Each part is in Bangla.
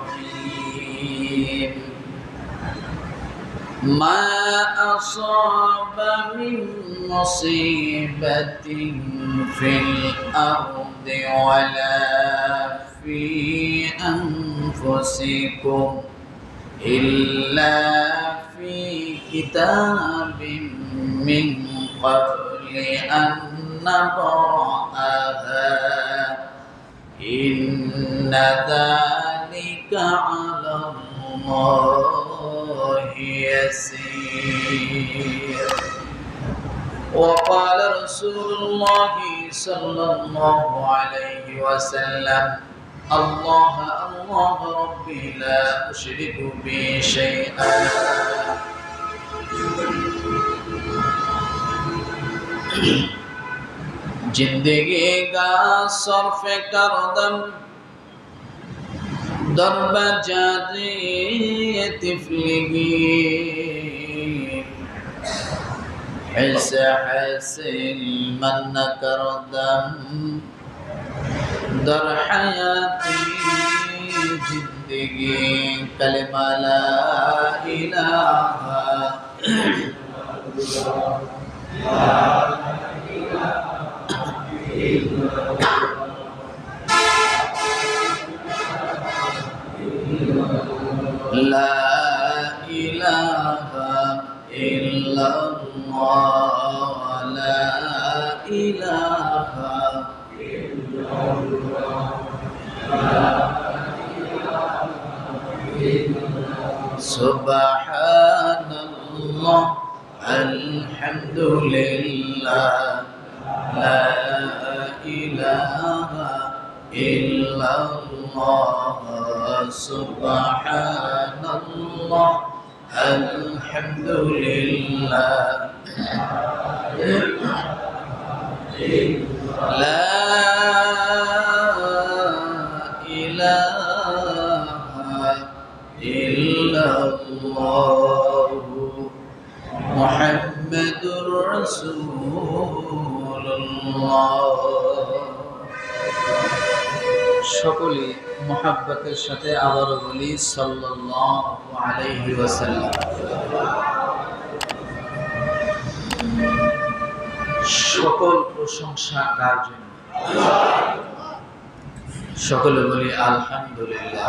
الرحيم ما أصاب من مصيبة في الأرض ولا في أنفسكم إلا في كتاب من قبل أن نبرأها إن ذلك على الله يسير. وقال رسول الله صلى الله عليه وسلم الله الله ربي لا أشرك به شيئا जिंदगी का सर्फ करदम दरब जादे तिफलिगी हिस हसिल मन करदम दर हयाती जिंदगी कलिमा ला इलाहा لا إله إلا الله لا إله إلا الله سبحان الله الحمد لله لا إله إلا الله سبحان الله الحمد لله لا إله إلا الله محمد رسول الله. সকলে মুহাব্বতের সাথে আবারও বলি সাল্লাল্লাহু আলাইহি ওয়াসাল্লাম। সকল প্রশংসা কার জন্য? সকলে বলি আলহামদুলিল্লাহ।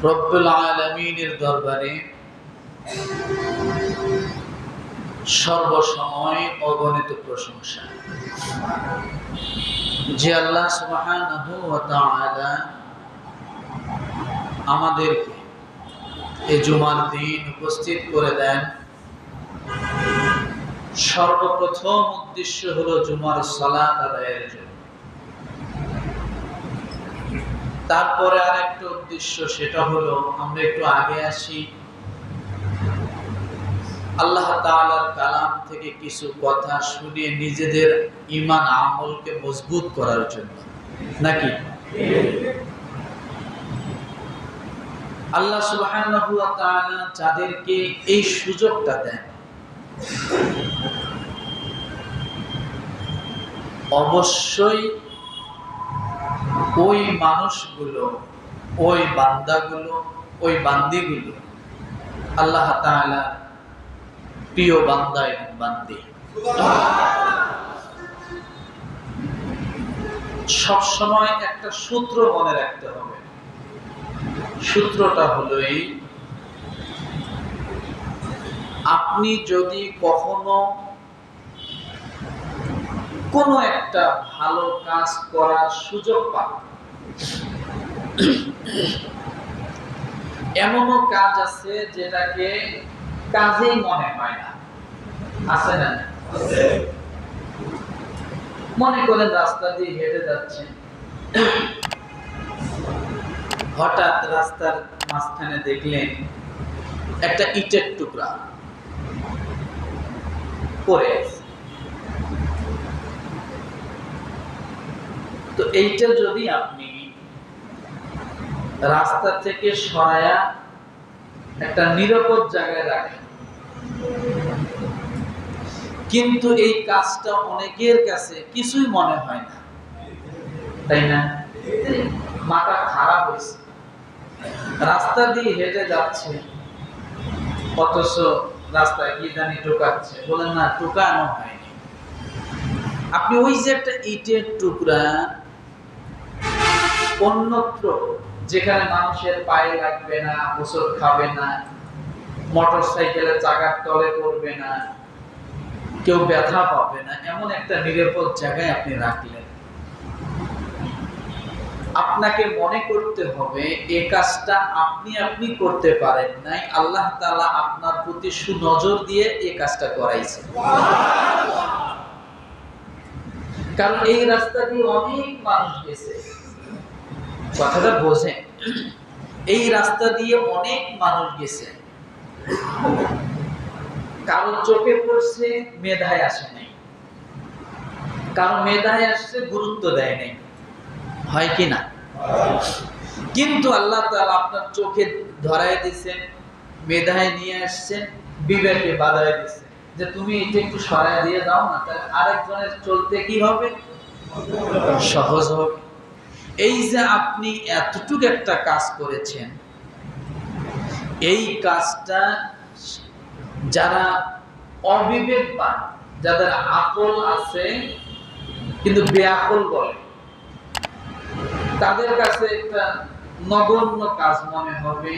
রব্বুল আলামিনের দরবারে সর্বসময় অগণিত প্রশংসা, যে আল্লাহ সুবহানাহু ওয়া তাআলা আমাদেরকে এই জুমার দিন উপস্থিত করে দেন। সর্বপ্রথম উদ্দেশ্য হলো জুমার সালাত আদায়ের জন্য। তারপরে আরেকটা উদ্দেশ্য, সেটা হলো আমরা একটু আগে আসি আল্লাহ তাআলার কালাম থেকে কিছু কথা শুনে নিজেদের ঈমান আমলকে মজবুত করার জন্য, নাকি? আল্লাহ সুবহানাহু ওয়া তাআলা যাদেরকে এই সুযোগটা দেন, অবশ্যই ওই মানুষগুলো, ওই বান্দাগুলো, ওই বান্দিগুলো আল্লাহ তাআলা প্রিয় বান্দা এবং বান্দি। সবসময় একটা সূত্র মনে রাখতে হবে। সূত্রটা হলো এই, আপনি যদি কখনো কোনো একটা ভালো কাজ করার সুযোগ পান, এমনও কাজ আছে যেটাকে কাজেই মনে হয় না, আছে না? মনে করেন রাস্তা দিয়ে হেঁটে যাচ্ছেন, হঠাৎ রাস্তার মাঝখানে দেখলেন একটা ইটের টুকরা পড়ে আছে। তো এইটা যদি আপনি রাস্তা থেকে সরায়া একটা নিরাপদ জায়গায় রাখেন, কিন্তু এই কাজটা অনেকের কাছে কিছুই মনে হয় না, তাই না? মাথা খারাপ হয়েছে, রাস্তা দিয়ে হেঁটে যাচ্ছে, অথচ রাস্তায় কি জানি টোকাচ্ছে, বলেন না টোকানো হয়নি। আপনি ওই যে একটা ইটের টুকরা অন্যত্র যেখানে মানুষের পায়ে লাগবে না, হোঁচট খাবে না, মোটর সাইকেলের চাকার তলে পড়বে না, কেউ ব্যথা পাবে না, এমন একটা নিরাপদ জায়গায় আপনি রাখলেন। আপনাকে মনে করতে হবে এই কাজটা আপনি করতে পারেন নাই, আল্লাহ তাআলা আপনার প্রতি সুনজর দিয়ে এই কাজটা করাইছে। কারণ এই রাস্তা দিয়ে অনেক মানুষ গেছে, কথাটা বোঝেন, এই রাস্তা দিয়ে অনেক মানুষ গেছে, কারো চোখে পড়ছে, মেধায় আসে নাই, কারো মেধায় আসছে, গুরুত্ব দেয় নাই, হয় কি না? কিন্তু আল্লাহ তাআলা আপনার চোখে ধরায় দিয়েছেন, মেধায় নিয়ে আসছেন, বিবেকে বাধায় দিয়েছেন যে তুমি এটা একটু সরায় দিয়ে দাও না, তাহলে আরেকজনের চলতে কি হবে, সহজ হবে। এই যে আপনি এতটুকু একটা কাজ করেছেন, এই কাজটা যারা অবিবেকবান, যাদের আকল আছে কিন্তু বেআকল বলে, তাদের কাছে একটা নগণ্য কাজ মনে হবে,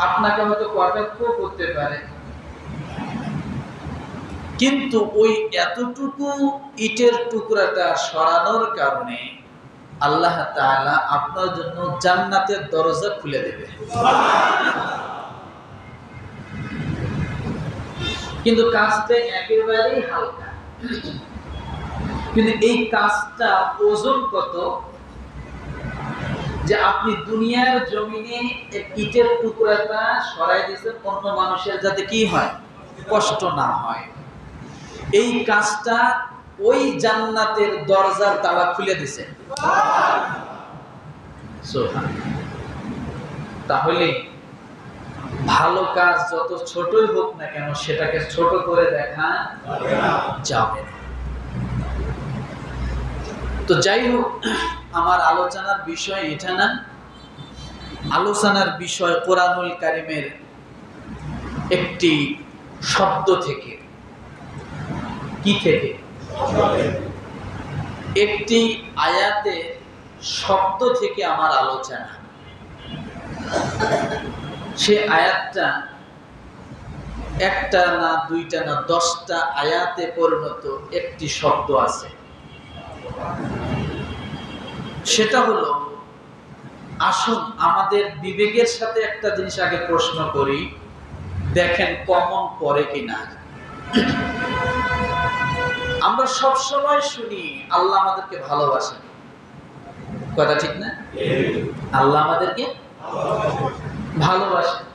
আপনাকে হয়তো কটাক্ষ করতে পারে, কিন্তু ওই এতটুকু ইটের টুকরাটা সরানোর কারণে আল্লাহ তাআলা আপনার জন্য জান্নাতের দরজা খুলে দেবে। কিন্তু কাজটা একেবারেই হালকা, কিন্তু এই কাজটা ওজন কত, যে আপনি দুনিয়ার জমিনে ইটের টুকরাটা সরাই দিয়েছেন অন্য মানুষের যাতে কি হয়, কষ্ট না হয়। এই কাজটা ওই জান্নাতের দরজার তালা খুলে দিয়েছে। তাহলে ভালো কাজ যত ছোটই হোক না কেন, সেটাকে ছোট করে দেখা যাবে না। তো যাই হোক, আমার আলোচনার বিষয় এটা না, আলোচনার বিষয় কোরআনুল কারীমের একটি শব্দ থেকে, কি থেকে, একটি আয়াতে শব্দ থেকে আমার আলোচনা। সে আয়াতটা একটা না, দুইটা না, 10টা আয়াতে পরিণত একটি শব্দ আছে। সেটা হলো, আসুন আমাদের বিবেকের সাথে একটা জিনিস আগে প্রশ্ন করি, দেখেন কমন পড়ে কিনা। আমরা সব সময় শুনি আল্লাহ আমাদেরকে ভালোবাসেন, কথা ঠিক না? আল্লাহ আমাদেরকে ভালোবাসেন।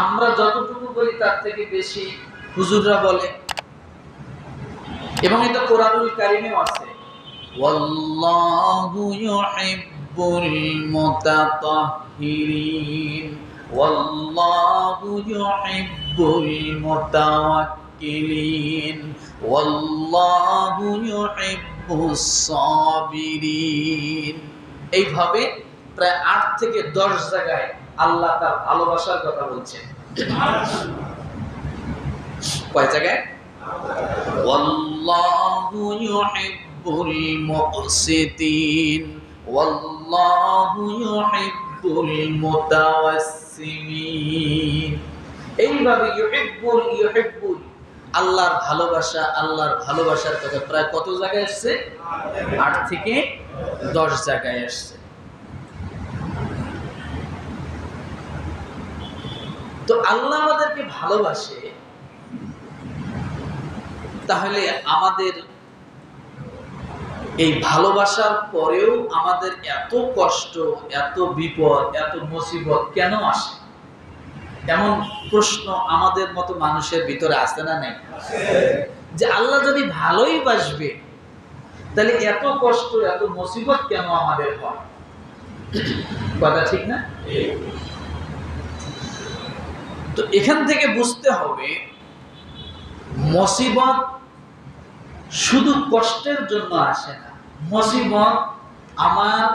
আমরা যতটুকু বলি তার থেকে বেশি হুজুররা বলে, এবং এটা কোরআনুল কারীমেও আছে, ওয়াল্লাহু ইউহিব্বুল মুতাতাহহিরিন ওয়াল্লাহু ইউহিব্বুল মুতাওয়াক্কিলিন ওয়াল্লাহু ইউহিব্বুস সাবিরিন। এইভাবে প্রায় 8 থেকে 10 জায়গায় আল্লাহ তার ভালোবাসার কথা বলছেন। কয় জায়গায়? ওয়াল্লাহু ইউহিব্বুল মুকসিতিন ওয়াল্লাহু ইউহিব্বুল মুতাওয়াসসিমিন। এইভাবে ইউহিব্বুল আল্লাহর ভালোবাসা, আল্লাহর ভালোবাসার কথা প্রায় কত জায়গায় আসছে? 8 থেকে 10 জায়গায় আসছে। তো আল্লাহ আমাদেরকে ভালোবাসে, তাহলে আমাদের এই ভালোবাসার পরেও আমাদের এত কষ্ট, এত বিপদ, এত মুসিবত কেন আসে? এমন প্রশ্ন আমাদের মতো মানুষের ভিতরে আসে না? নাই? যে আল্লাহ যদি ভালোই বাসবে, তাহলে এত কষ্ট, এত মুসিবত কেন আমাদের হয়? কথা ঠিক না? তো এখান থেকে বুঝতে হবে, মুসিবত শুধু কষ্টের জন্য আসে না, মুসিবত আমার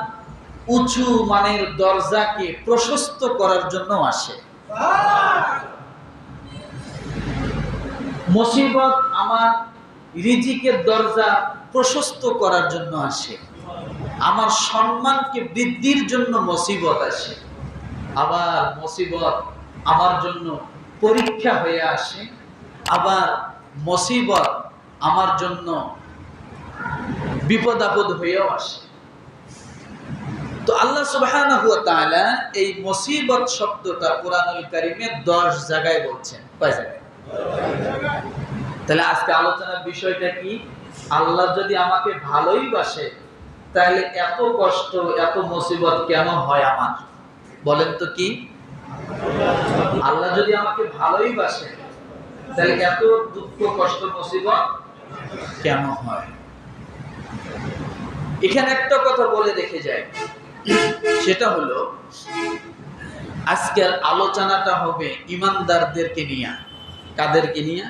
উঁচু মানের দরজাকে প্রশস্ত করার জন্য আসে। মুসিবত আমার রিজিকের দরজা প্রশস্ত করার জন্য আসে। আমার সম্মানকে বৃদ্ধির জন্য মুসিবত আসে। আবার মুসিবত আমার জন্য পরীক্ষা হয়ে আসে। আবার মুসিবত আমার জন্য বিপদ আপদ হয়েও আসে। তো আল্লাহ সুবহানাহু ওয়া তাআলা এই মুসিবত শব্দটা কোরআনুল কারীমে 10 জায়গায় বলছেন। কয় জায়গায়? তাহলে আজকে আলোচনার বিষয়টা কি? আল্লাহ যদি আমাকে ভালোই বাসে তাহলে এত কষ্ট এত মুসিবত কেন হয় আমার? বলেন তো কি? আল্লাহ যদি আমাকে ভালোই বাসে তাহলে এত দুঃখ কষ্ট মুসিবত কেন হয়? এখানে একটা কথা বলে রেখে যায়, সেটা হলো আজকের আলোচনাটা হবে ঈমানদারদেরকে নিয়ে। কাদেরকে নিয়ে?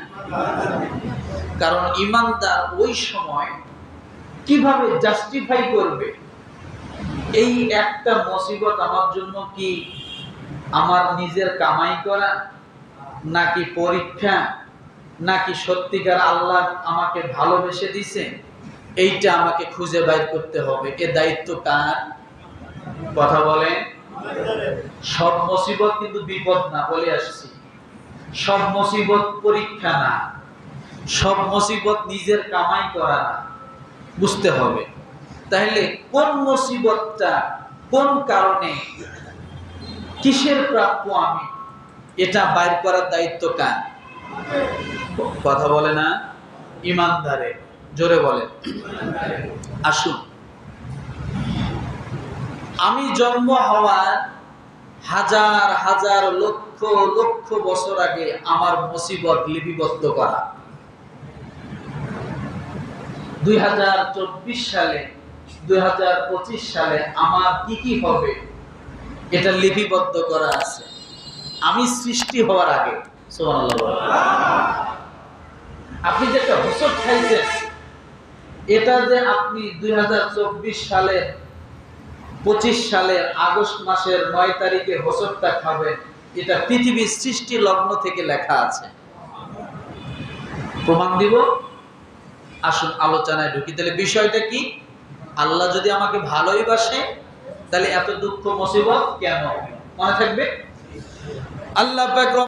কারণ ঈমানদার ওই সময় কিভাবে জাস্টিফাই করবে এই একটা মুসিবত আমার জন্য কি আমার নিজের কামাই করা, নাকি পরীক্ষা, নাকি সত্যিকার আল্লাহ আমাকে ভালোবেসে দিছে, এইটা আমাকে খুঁজে বাইর করতে হবে। এ দায়িত্ব কার? কথা বলেন। সব মুসিবত কিন্তু বিপদ না, বলে আসছি। সব মুসিবত পরীক্ষা না, সব মুসিবত নিজের কামাই করা না, বুঝতে হবে। তাহলে কোন মুসিবতটা কোন কারণে কিসের প্রাপ্য আমি, এটা বাইর করার দায়িত্ব কার? কথা বলে না? ঈমানদারের। জোরে বলেন। আসুন, আমি জন্ম হওয়ার হাজার হাজার লক্ষ লক্ষ বছর আগে আমার মুসিবত লিপিবদ্ধ করা। 2024 সালে 2025 সালে আমার কি কি হবে এটা লিপিবদ্ধ করা আছে আমি সৃষ্টি হওয়ার আগে। সুবহানাল্লাহ। আপনি যে একটা হোঁচট খাইছেন, এটা যে আপনি 2024 সালে 25 সালের আগস্ট মাসের 9 তারিখে হোঁচটটা খাবেন, এটা পৃথিবীর সৃষ্টি লগ্ন থেকে লেখা আছে। প্রমাণ দিব। আসুন আলোচনায় ঢুকি। তাহলে বিষয়টা কি? আল্লাহ যদি আমাকে ভালোই বাসে তাহলে এত দুঃখ মুসিবত কেন? মনে থাকবে। আল্লাহ পাক